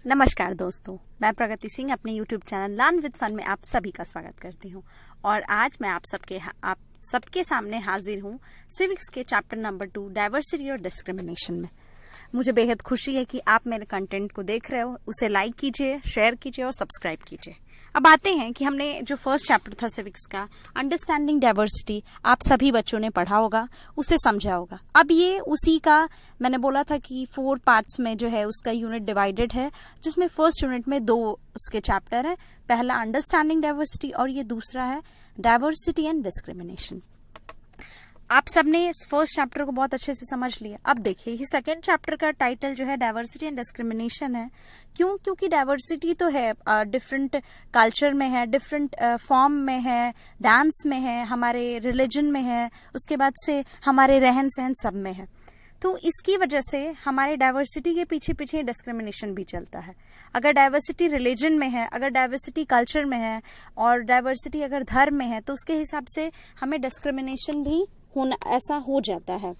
नमस्कार दोस्तों, मैं प्रगति सिंह अपने YouTube channel learn with fun में आप सभी का स्वागत करती हूँ। और आज मैं आप सबके सामने हाजिर हूँ सिविक्स के चैप्टर नंबर 2 डाइवर्सिटी और डिस्क्रिमिनेशन में। मुझे बेहद खुशी है कि आप मेरे कंटेंट को देख रहे हो। उसे लाइक कीजिए, शेयर कीजिए और सब्सक्राइब कीजिए। अब आते हैं कि हमने जो फर्स्ट चैप्टर था सिविक्स का, अंडरस्टैंडिंग डाइवर्सिटी, आप सभी बच्चों ने पढ़ा होगा, उसे समझा होगा। अब ये उसी का मैंने बोला था कि 4 पार्ट्स में जो है उसका यूनिट डिवाइडेड है, जिसमें फर्स्ट यूनिट में 2 उसके चैप्टर है। पहला अंडरस्टैंडिंग डाइवर्सिटी और ये दूसरा है डाइवर्सिटी एंड डिस्क्रिमिनेशन। आप सबने इस फर्स्ट चैप्टर को बहुत अच्छे से समझ लिया। अब देखिए, ये सेकेंड चैप्टर का टाइटल जो है डाइवर्सिटी एंड डिस्क्रिमिनेशन है। क्योंकि डाइवर्सिटी तो है, डिफरेंट कल्चर में है, डिफरेंट फॉर्म में है, डांस में है, हमारे रिलीजन में है, उसके बाद से हमारे रहन सहन सब में है। तो इसकी वजह से हमारे डाइवर्सिटी के पीछे पीछे डिस्क्रिमिनेशन भी चलता है। अगर डाइवर्सिटी रिलीजन में है, अगर डाइवर्सिटी कल्चर में है और डाइवर्सिटी अगर धर्म में है, तो उसके हिसाब से हमें डिस्क्रिमिनेशन भी होना ऐसा हो जाता है।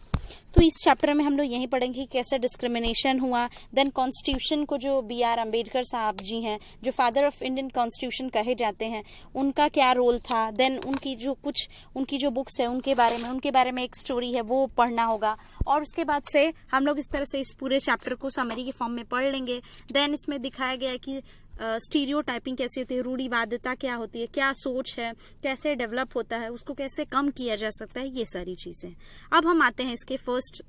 तो इस चैप्टर में हम लोग यही पढ़ेंगे कि कैसे डिस्क्रिमिनेशन हुआ। देन कॉन्स्टिट्यूशन को जो B.R. अम्बेडकर साहब जी हैं, जो फादर ऑफ इंडियन कॉन्स्टिट्यूशन कहे जाते हैं, उनका क्या रोल था। देन उनकी जो बुक्स है उनके बारे में एक स्टोरी है, वो पढ़ना होगा। और उसके बाद से हम लोग इस तरह से इस पूरे चैप्टर को समरी के फॉर्म में पढ़ लेंगे। देन इसमें दिखाया गया है कि स्टीरियोटाइपिंग कैसी होती है, रूढ़िवादिता क्या होती है, क्या सोच है, कैसे डेवलप होता है, उसको कैसे कम किया जा सकता है, ये सारी चीजें। अब हम आते हैं इसके फर्स्ट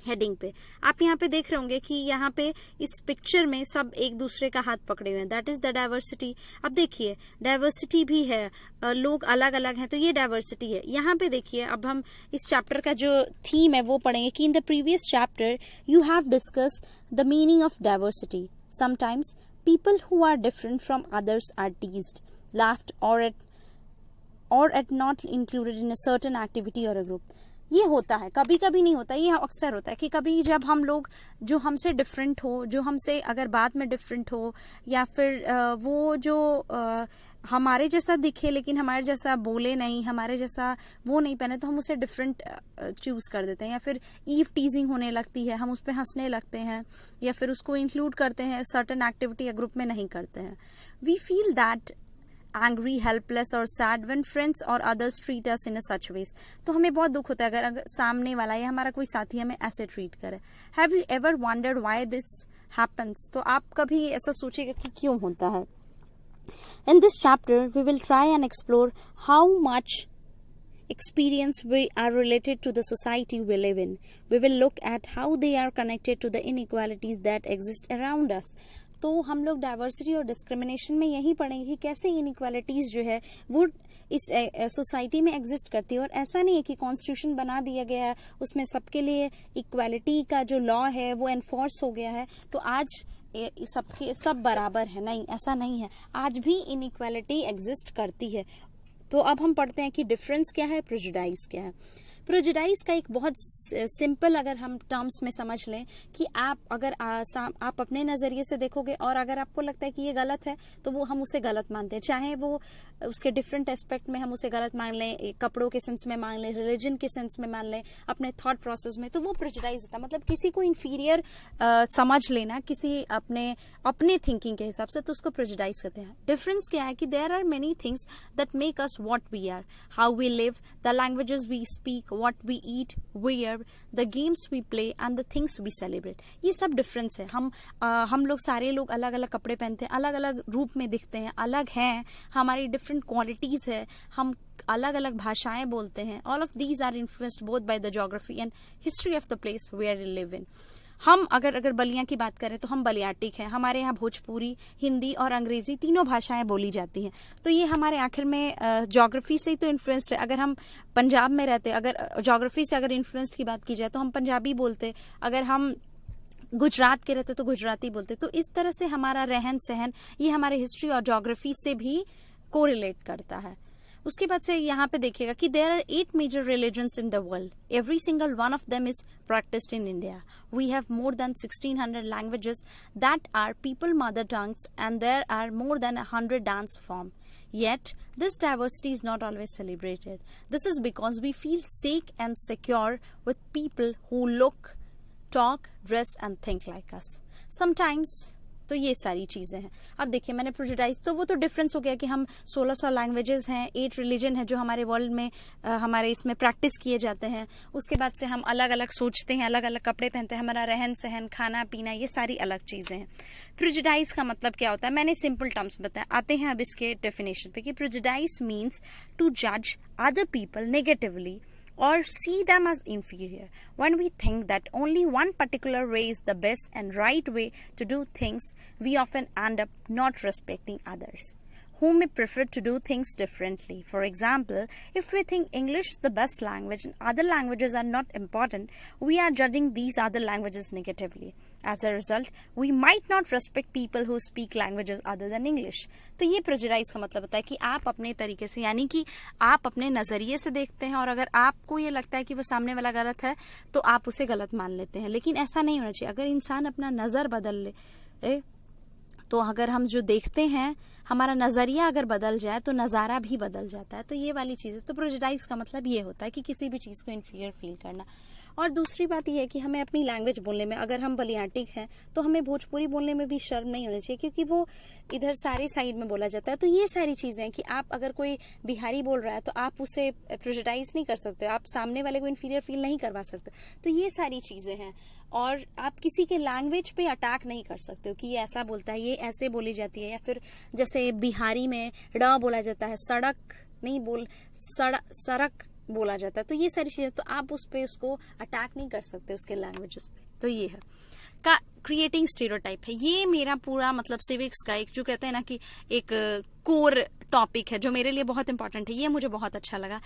हेडिंग पे। आप यहाँ पे देख रहे होंगे कि यहाँ पे इस पिक्चर में सब एक दूसरे का हाथ पकड़े हुए हैं, दैट इज द डाइवर्सिटी। अब देखिए, डाइवर्सिटी भी है, लोग अलग अलग हैं, तो ये डाइवर्सिटी है। यहाँ पे देखिए, अब हम इस चैप्टर का जो थीम है वो पढ़ेंगे कि in the previous chapter you have discussed the meaning of diversity. Sometimes people who are different from others are teased, laughed, or at not included in a certain activity or a group. ये होता है, कभी कभी नहीं होता, ये अक्सर होता है कि कभी जब हम लोग जो हमसे डिफरेंट हो, जो हमसे अगर बात में डिफरेंट हो, या फिर वो जो हमारे जैसा दिखे लेकिन हमारे जैसा बोले नहीं, हमारे जैसा वो नहीं पहने, तो हम उसे डिफरेंट चूज कर देते हैं। या फिर ईव टीजिंग होने लगती है, हम उस पर हंसने लगते हैं, या फिर उसको इंक्लूड करते हैं, सर्टेन एक्टिविटी या ग्रुप में नहीं करते हैं। We feel that angry, helpless or sad when friends or others treat us in a such ways. तो हमें बहुत दुख होता है अगर सामने वाला या हमारा कोई साथी हमें ऐसे ट्रीट करे। Have you ever wondered why this happens? तो आप कभी ऐसा सोचिएगा कि क्यों होता है। In this chapter, we will try and explore how much experience we are related to the society we live in. We will look at how they are connected to the inequalities that exist around us. तो हम लोग diversity और discrimination में यही पढ़ेंगे कि कैसे inequalities जो है वो इस सोसाइटी में एग्जिस्ट करती है। और ऐसा नहीं है कि कॉन्स्टिट्यूशन बना दिया गया है, उसमें सबके लिए इक्वालिटी का जो लॉ है वो एनफोर्स हो गया है, तो आज सब बराबर है। नहीं, ऐसा नहीं है, आज भी इनइक्वालिटी एग्जिस्ट करती है। तो अब हम पढ़ते हैं कि डिफरेंस क्या है, प्रेजुडाइज क्या है। प्रेजुडाइज का एक बहुत सिंपल अगर हम टर्म्स में समझ लें कि आप अपने नजरिए से देखोगे और अगर आपको लगता है कि ये गलत है तो वो हम उसे गलत मानते हैं, चाहे वो उसके डिफरेंट एस्पेक्ट में हम उसे गलत मान लें, कपड़ों के सेंस में मान लें, रिलीजन के सेंस में मान लें, अपने थॉट प्रोसेस में, तो वो प्रेजुडाइज होता है। मतलब किसी को इंफीरियर समझ लेना किसी अपने थिंकिंग के हिसाब से, तो उसको प्रेजुडाइज कहते हैं। डिफरेंस क्या है कि there are many things that make us what we are, how we live, the languages we speak, what we eat, wear, the games we play and the things we celebrate. ये सब difference है। हम लोग सारे लोग अलग अलग कपड़े पहनते हैं, अलग अलग रूप में दिखते हैं, अलग हैं, हमारी डिफरेंट क्वालिटीज है, हम अलग अलग भाषाएं बोलते हैं। All of these are influenced both by the geography and history of the place where we live in. हम अगर बलिया की बात करें तो हम बलियाटिक हैं, हमारे यहाँ भोजपुरी, हिंदी और अंग्रेजी तीनों भाषाएं बोली जाती हैं। तो ये हमारे आखिर में ज्योग्राफी से ही तो इन्फ्लुएंस्ड है। अगर हम पंजाब में रहते, अगर ज्योग्राफी से अगर इन्फ्लुएंस्ड की बात की जाए तो हम पंजाबी बोलते, अगर हम गुजरात के रहते तो गुजराती बोलते। तो इस तरह से हमारा रहन सहन ये हमारे हिस्ट्री और ज्योग्राफी से भी कोरिलेट करता है। उसके बाद से यहाँ पे देखिएगा कि there are 8 major religions in the world, every single one of them is practised in India. We have more than 1600 languages that are people mother tongues and there are more than 100 dance form. Yet, this diversity is not always celebrated. This is because we feel safe and secure with people who look, talk, dress and think like us. Sometimes तो ये सारी चीजें हैं। अब देखिए मैंने prejudice, तो वो तो डिफरेंस हो गया कि हम 1600 लैंग्वेजेस हैं, 8 रिलीजन है जो हमारे वर्ल्ड में हमारे इसमें प्रैक्टिस किए जाते हैं। उसके बाद से हम अलग अलग सोचते हैं, अलग अलग कपड़े पहनते हैं, हमारा रहन सहन, खाना पीना, ये सारी अलग चीजें हैं। प्रेजुडाइज का मतलब क्या होता है, मैंने सिंपल टर्म्स बताया। आते हैं अब इसके डेफिनेशन पे कि प्रेजुडाइज मीन्स टू जज other people negatively or see them as inferior when we think that only one particular way is the best and right way to do things. We often end up not respecting others who may prefer to do things differently. For example, if we think English is the best language and other languages are not important, we are judging these other languages negatively. As a result, we might not respect people who speak languages other than English. तो ये prejudice का मतलब होता है कि आप अपने तरीके से, यानी कि आप अपने नजरिए से देखते हैं और अगर आपको ये लगता है कि वो सामने वाला गलत है तो आप उसे गलत मान लेते हैं। लेकिन ऐसा नहीं होना चाहिए। अगर इंसान अपना नजर बदल ले तो अगर हम जो देखते हैं, हमारा नजरिया अगर बदल जाए तो नजारा भी बदल जाता है। तो ये वाली चीज है। तो प्रेजुडाइज का मतलब ये होता है कि किसी भी चीज को इन्फीरियर फील करना। और दूसरी बात यह है कि हमें अपनी लैंग्वेज बोलने में, अगर हम बलियाटिक हैं तो हमें भोजपुरी बोलने में भी शर्म नहीं होनी चाहिए, क्योंकि वो इधर सारे साइड में बोला जाता है। तो ये सारी चीजें हैं कि आप अगर कोई बिहारी बोल रहा है तो आप उसे प्रेजुडाइज नहीं कर सकते, आप सामने वाले को इन्फीरियर फील नहीं करवा सकते। तो ये सारी चीजें हैं। और आप किसी के लैंग्वेज पे अटैक नहीं कर सकते हो कि ये ऐसा बोलता है, ये ऐसे बोली जाती है, या फिर जैसे बिहारी में ड बोला जाता है, सड़क नहीं बोल सड़क बोला जाता है। तो ये सारी चीजें, तो आप उस पे उसको अटैक नहीं कर सकते उसके लैंग्वेजेस पे। तो ये है का क्रिएटिंग स्टीरियोटाइप है। ये मेरा पूरा मतलब सिविक्स का एक जो कहते हैं ना कि एक कोर टॉपिक है जो मेरे लिए बहुत इंपॉर्टेंट है। ये मुझे बहुत अच्छा लगा,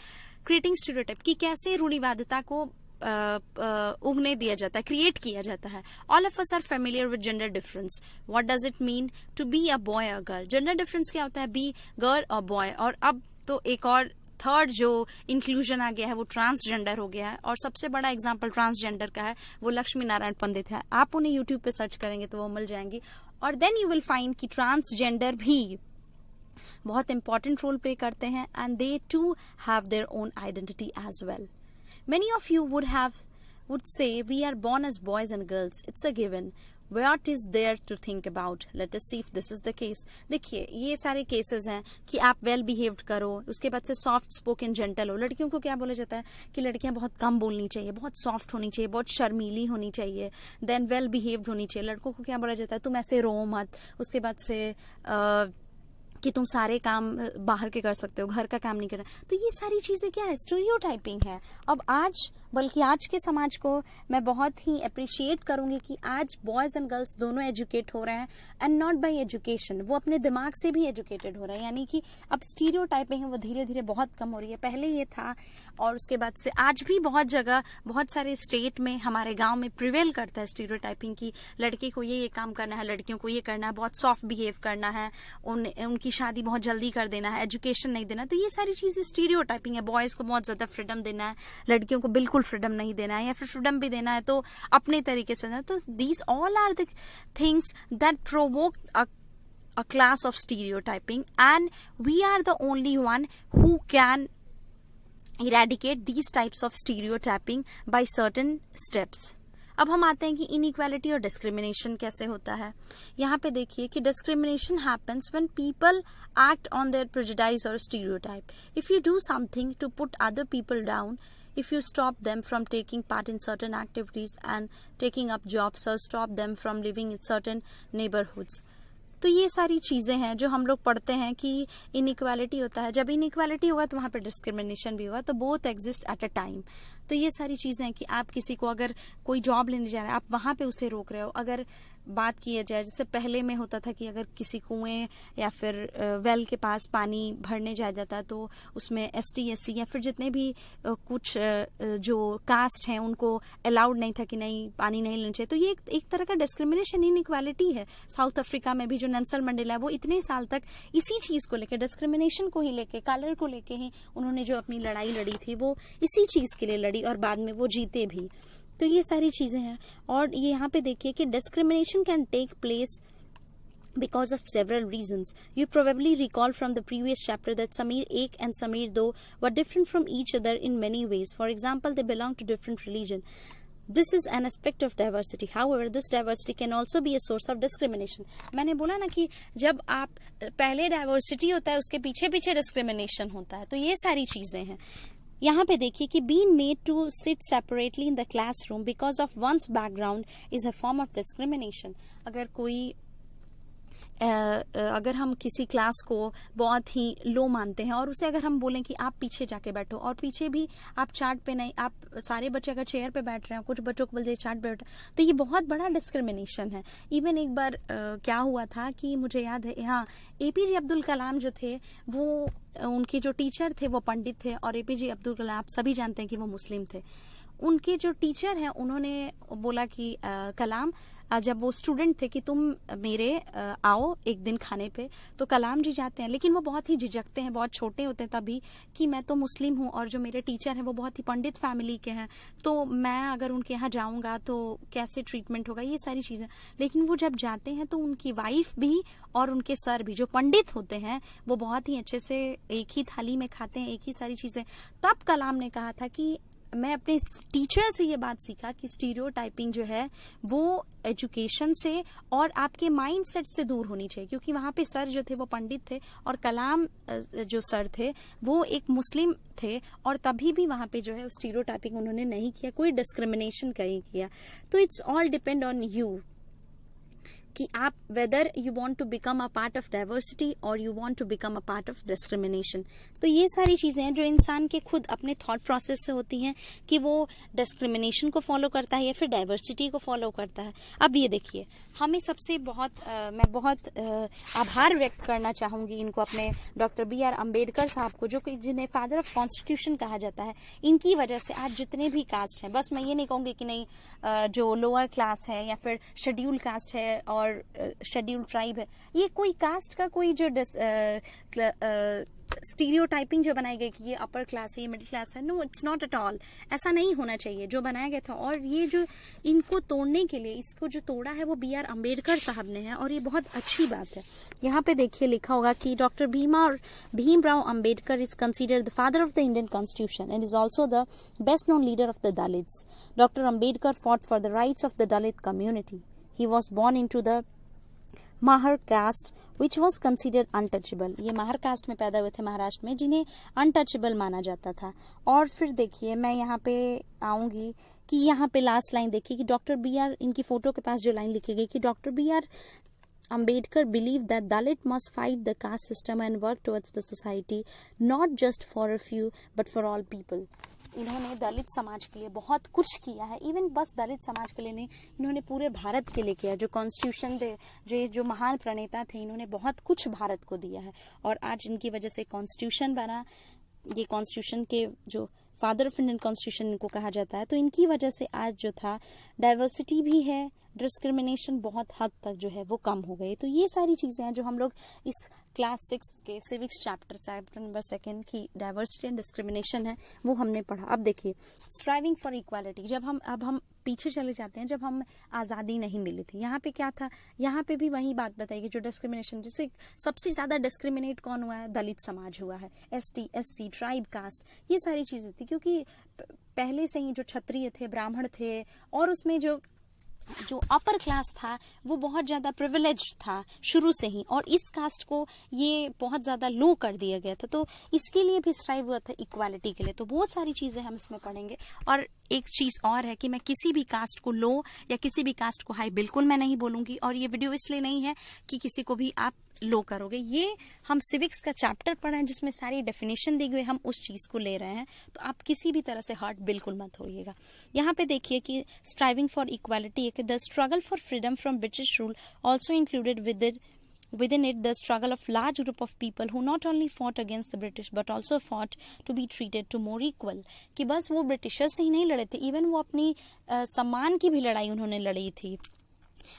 क्रिएटिंग स्टीरियोटाइप, कि कैसे रूढ़िवादिता को उगने दिया जाता है, क्रिएट किया जाता है। All of us are familiar with gender difference. What does it mean to be a boy और गर्ल? जेंडर डिफरेंस क्या होता है? बी गर्ल और बॉय। और अब तो एक और थर्ड जो इंक्लूजन आ गया है वो ट्रांसजेंडर हो गया है। और सबसे बड़ा एग्जांपल ट्रांसजेंडर का है वो लक्ष्मी नारायण पंडित है। आप उन्हें यूट्यूब पे सर्च करेंगे तो वो मिल जाएंगी। और देन यू विल फाइंड कि ट्रांसजेंडर भी बहुत इंपॉर्टेंट रोल प्ले करते हैं, and they to have their own identity as well. Many of you would say we are born as boys and girls. It's a given. What is there to think about? Let us see if this is the case. देखिए ये सारे cases हैं कि आप well behaved करो, उसके बाद से सॉफ्ट स्पोकन जेंटल हो। लड़कियों को क्या बोला जाता है कि लड़कियां बहुत कम बोलनी चाहिए, बहुत सॉफ्ट होनी चाहिए, बहुत शर्मीली होनी चाहिए, देन वेल बिहेव्ड होनी चाहिए। लड़कों को क्या बोला जाता है? तुम ऐसे रो मत। उसके बाद से कि तुम सारे काम बाहर के कर सकते हो, घर का काम नहीं करना। तो ये सारी चीजें क्या है? स्टीरियोटाइपिंग है। अब आज, बल्कि आज के समाज को मैं बहुत ही अप्रिशिएट करूंगी कि आज बॉयज एंड गर्ल्स दोनों एजुकेट हो रहे हैं, एंड नॉट बाय एजुकेशन, वो अपने दिमाग से भी एजुकेटेड हो रहे हैं। यानी कि अब स्टीरियोटाइपिंग है वो धीरे धीरे बहुत कम हो रही है। पहले ये था, और उसके बाद से आज भी बहुत जगह, बहुत सारे स्टेट में, हमारे गांव में प्रिवेल करता है स्टीरियोटाइपिंग की लड़के को ये काम करना है, लड़कियों को ये करना है, बहुत सॉफ्ट बिहेव करना है, उनकी शादी बहुत जल्दी कर देना है, एजुकेशन नहीं देना। तो ये सारी चीजें स्टीरियोटाइपिंग है। बॉयज को बहुत ज्यादा फ्रीडम देना है, लड़कियों को बिल्कुल फ्रीडम नहीं देना है, या फिर फ्रीडम भी देना है तो अपने तरीके से देना। तो these all are the things that provoke a class of stereotyping, and we are the only one who can eradicate these types of stereotyping by certain steps. अब हम आते हैं कि इनइक्वालिटी और डिस्क्रिमिनेशन कैसे होता है। यहाँ पे देखिए कि discrimination happens when people act on their prejudices और stereotype. If you do something to put other people down, if you stop them from taking part in certain activities and taking up jobs, or stop them from living in certain neighborhoods. तो ये सारी चीजें हैं जो हम लोग पढ़ते हैं कि इनइक्वालिटी होता है। जब इनइक्वालिटी होगा तो वहां पर डिस्क्रिमिनेशन भी होगा। तो both exist at a time. तो ये सारी चीजें हैं कि आप किसी को अगर कोई जॉब लेने जा रहा है, आप वहां पे उसे रोक रहे हो। अगर बात किया जाए, जैसे पहले में होता था कि अगर किसी कुएं या फिर वेल के पास पानी भरने जा जाता तो उसमें ST SC या फिर जितने भी कुछ जो कास्ट हैं उनको अलाउड नहीं था कि नहीं, पानी नहीं लेना चाहिए। तो ये एक तरह का डिस्क्रिमिनेशन, इनइक्वालिटी है। साउथ अफ्रीका में भी जो नेल्सन मंडेला है वो इतने साल तक इसी चीज को लेकर, डिस्क्रिमिनेशन को ही लेके, कलर को लेके ही उन्होंने जो अपनी लड़ाई लड़ी थी वो इसी चीज के लिए लड़ी, और बाद में वो जीते भी। तो ये सारी चीजें हैं। और ये यहाँ पे देखिए कि discrimination can take place because of several reasons. You probably recall from the previous chapter that Sameer 1 and Sameer 2 were different from each other in many ways. For example, they belong to different religion. This is an aspect of diversity. However, this diversity can also be a source of discrimination. मैंने बोला ना कि जब आप पहले diversity होता है उसके पीछे पीछे डिस्क्रिमिनेशन होता है, तो ये सारी चीजें हैं. यहाँ पे देखिए कि being made to sit separately in the classroom because of one's background is a form of discrimination. अगर हम किसी क्लास को बहुत ही लो मानते हैं और उसे अगर हम बोलें कि आप पीछे जाके बैठो, और पीछे भी आप चार्ट पे नहीं, आप सारे बच्चे अगर चेयर पे बैठ रहे हैं, कुछ बच्चों को बोलते हैं चार्ट पे बैठो, तो ये बहुत बड़ा डिस्क्रिमिनेशन है. इवन एक बार क्या हुआ था कि मुझे याद है, हाँ, एपीजे अब्दुल कलाम जो थे, वो उनके जो टीचर थे वो पंडित थे, और एपीजे अब्दुल कलाम आप सभी जानते हैं कि वो मुस्लिम थे. उनके जो टीचर हैं उन्होंने बोला कि कलाम, जब वो स्टूडेंट थे कि तुम मेरे आओ एक दिन खाने पे, तो कलाम जी जाते हैं, लेकिन वो बहुत ही झिझकते हैं, बहुत छोटे होते हैं तभी, कि मैं तो मुस्लिम हूँ और जो मेरे टीचर हैं वो बहुत ही पंडित फैमिली के हैं, तो मैं अगर उनके यहाँ जाऊँगा तो कैसे ट्रीटमेंट होगा, ये सारी चीज़ें. लेकिन वो जब जाते हैं तो उनकी वाइफ भी और उनके सर भी जो पंडित होते हैं वो बहुत ही अच्छे से एक ही थाली में खाते हैं, एक ही सारी चीज़ें. तब कलाम ने कहा था कि मैं अपने टीचर से ये बात सीखा कि स्टीरियोटाइपिंग जो है वो एजुकेशन से और आपके माइंडसेट से दूर होनी चाहिए, क्योंकि वहाँ पे सर जो थे वो पंडित थे और कलाम जो सर थे वो एक मुस्लिम थे, और तभी भी वहाँ पे जो है स्टीरियोटाइपिंग उन्होंने नहीं किया, कोई डिस्क्रिमिनेशन नहीं किया. तो it's all depend on you कि आप whether you want to become a part of diversity और you want to become a part of discrimination. तो ये सारी चीजें हैं जो इंसान के खुद अपने थॉट प्रोसेस से होती हैं कि वो डिस्क्रिमिनेशन को फॉलो करता है या फिर डाइवर्सिटी को फॉलो करता है. अब ये देखिए, हमें सबसे मैं बहुत आभार व्यक्त करना चाहूंगी इनको, अपने डॉक्टर BR अम्बेडकर साहब को, जो कि जिन्हें फादर ऑफ कॉन्स्टिट्यूशन कहा जाता है. इनकी वजह से आज जितने भी कास्ट हैं, बस मैं ये नहीं कहूंगी कि नहीं जो लोअर क्लास है या फिर शेड्यूल कास्ट है और शेड्यूल ट्राइब है, ये कोई कास्ट का कोई जो स्टीरियोटाइपिंग जो बनाई गई कि ये अपर क्लास है, ये मिडिल क्लास है, no, it's not at all. ऐसा नहीं होना चाहिए जो बनाया गया था. और ये जो इनको तोड़ने के लिए, इसको जो तोड़ा है वो BR अम्बेडकर साहब ने है, और ये बहुत अच्छी बात है. यहाँ पे देखिए लिखा होगा कि doctor Bhimrao Ambedkar is considered the father of the Indian constitution and is also the best known leader of the Dalits. Doctor Ambedkar fought for the rights of the Dalit community. He was born into the Mahar caste, which was considered untouchable. ये माहर cast में पैदा हुए थे महाराष्ट्र में, जिन्हें untouchable माना जाता था. और फिर देखिए, मैं यहाँ पे आऊंगी कि यहाँ पे लास्ट लाइन देखिए कि डॉक्टर BR, इनकी फोटो के पास जो लाइन लिखी गई कि doctor BR Ambedkar believed that Dalit must fight the caste system and work towards the society, not just for a few, but for all people. इन्होंने दलित समाज के लिए बहुत कुछ किया है. इवन बस दलित समाज के लिए नहीं, इन्होंने पूरे भारत के लिए किया. जो कॉन्स्टिट्यूशन जो महान प्रणेता थे, इन्होंने बहुत कुछ भारत को दिया है, और आज इनकी वजह से कॉन्स्टिट्यूशन बना. ये कॉन्स्टिट्यूशन के जो फादर ऑफ इंडियन कॉन्स्टिट्यूशन इनको कहा जाता है, तो इनकी वजह से आज जो था डाइवर्सिटी भी है, डिस्क्रिमिनेशन बहुत हद तक जो है वो कम हो गई. तो ये सारी चीज़ें हैं जो हम लोग इस क्लास 6 के सिविक्स चैप्टर नंबर 2 की डाइवर्सिटी एंड डिस्क्रिमिनेशन है वो हमने पढ़ा. अब देखिए, स्ट्राइविंग फॉर इक्वालिटी. अब हम पीछे चले जाते हैं, जब हम आज़ादी नहीं मिली थी, यहाँ पे क्या था, यहाँ पे भी वही बात बताएगी जो डिस्क्रिमिनेशन, जिससे सबसे ज़्यादा डिस्क्रिमिनेट कौन हुआ है, दलित समाज हुआ है, ST SC ट्राइब कास्ट, ये सारी चीज़ें थी. क्योंकि पहले से ही जो क्षत्रिय थे, ब्राह्मण थे, और उसमें जो अपर क्लास था वो बहुत ज़्यादा प्रिविलेज्ड था शुरू से ही, और इस कास्ट को ये बहुत ज़्यादा लो कर दिया गया था. तो इसके लिए भी स्ट्राइव हुआ था इक्वालिटी के लिए. तो बहुत सारी चीज़ें हम इसमें पढ़ेंगे. और एक चीज़ और है कि मैं किसी भी कास्ट को लो या किसी भी कास्ट को हाई बिल्कुल मैं नहीं बोलूँगी, और ये वीडियो इसलिए नहीं है कि किसी को भी आप लो करोगे. ये हम सिविक्स का चैप्टर पढ़ रहे हैं जिसमें सारी डेफिनेशन दी गई, हम उस चीज़ को ले रहे हैं, तो आप किसी भी तरह से हर्ट बिल्कुल मत होइएगा. यहाँ पे देखिए कि striving for equality, the struggle for freedom from British rule also included within it the struggle of large group of people who not only fought against the British but also fought to be treated to more equal. कि बस वो Britishers से ही नहीं लड़े थे, even वो अपनी सम्मान की भी लड़ाई उन्होंने लड़ी थी.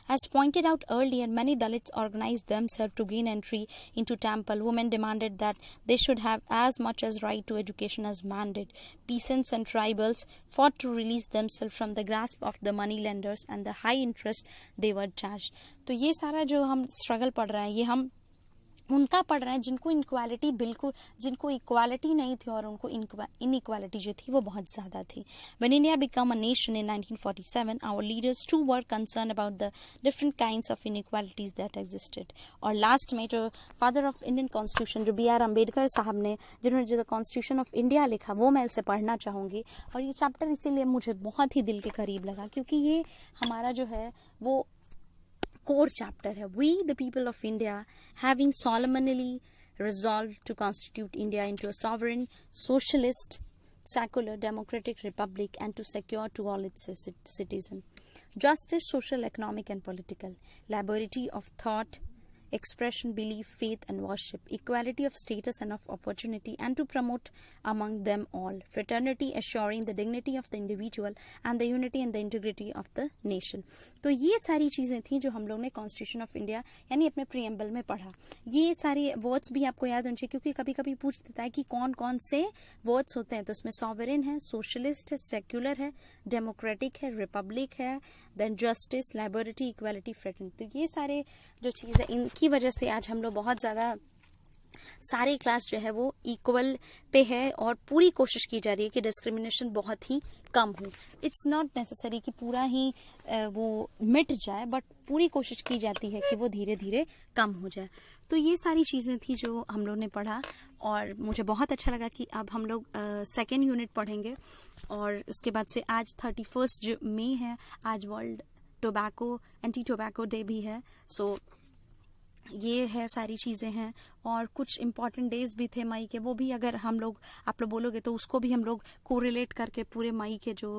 As pointed out earlier, many Dalits organized themselves to gain entry into temple. Women demanded that they should have as much as right to education as men did. Peasants and tribals fought to release themselves from the grasp of the money lenders and the high interest they were charged. तो ये सारा जो हम struggle पढ़ रहे हैं, ये हम उनका पढ़ रहे हैं जिनको इनक्वालिटी बिल्कुल, जिनको इक्वालिटी नहीं थी और उनको इनइक्वालिटी जो थी वो बहुत ज़्यादा थी. When India became a nation in 1947, our leaders too were concerned about the different kinds of inequalities that existed. और लास्ट में जो फादर ऑफ इंडियन कॉन्स्टिट्यूशन जो B.R. अम्बेडकर साहब ने, जिन्होंने जो कॉन्स्टिट्यूशन ऑफ इंडिया लिखा, वो मैं उसे पढ़ना चाहूँगी. और ये चैप्टर इसीलिए मुझे बहुत ही दिल के करीब लगा क्योंकि ये हमारा जो है वो core chapter है. We, the people of India, having solemnly resolved to constitute India into a sovereign, socialist, secular, democratic republic and to secure to all its citizens justice, social, economic and political, liberty of thought, expression, belief, faith and worship, equality of status and of opportunity, and to promote among them all fraternity, assuring the dignity of the individual and the unity and the integrity of the nation. तो ये सारी चीज़ें थी जो हम लोग ने constitution of India यानी अपने प्रीएम्बल में पढ़ा. ये सारे वर्ड्स भी आपको याद होने चाहिए क्योंकि कभी कभी पूछ देता है कि कौन कौन से वर्ड्स होते हैं. तो इसमें सॉवरेन है, सोशलिस्ट है, सेक्युलर है, डेमोक्रेटिक है, रिपब्लिक है, then justice, liberty, equality, fraternity. तो ये सारे जो चीज़ें, इनकी वजह से आज हम लोग बहुत ज़्यादा सारी क्लास जो है वो इक्वल पे है और पूरी कोशिश की जा रही है कि डिस्क्रिमिनेशन बहुत ही कम हो. इट्स नॉट नेसेसरी कि पूरा ही वो मिट जाए, बट पूरी कोशिश की जाती है कि वो धीरे धीरे कम हो जाए. तो ये सारी चीज़ें थी जो हम लोग ने पढ़ा और मुझे बहुत अच्छा लगा कि अब हम लोग सेकेंड यूनिट पढ़ेंगे. और उसके बाद से आज 31 मई है, आज world tobacco anti tobacco day भी है. सो ये है सारी चीज़ें हैं और कुछ इम्पॉर्टेंट डेज भी थे मई के, वो भी अगर हम लोग आप लोग बोलोगे तो उसको भी हम लोग कोरिलेट करके पूरे मई के जो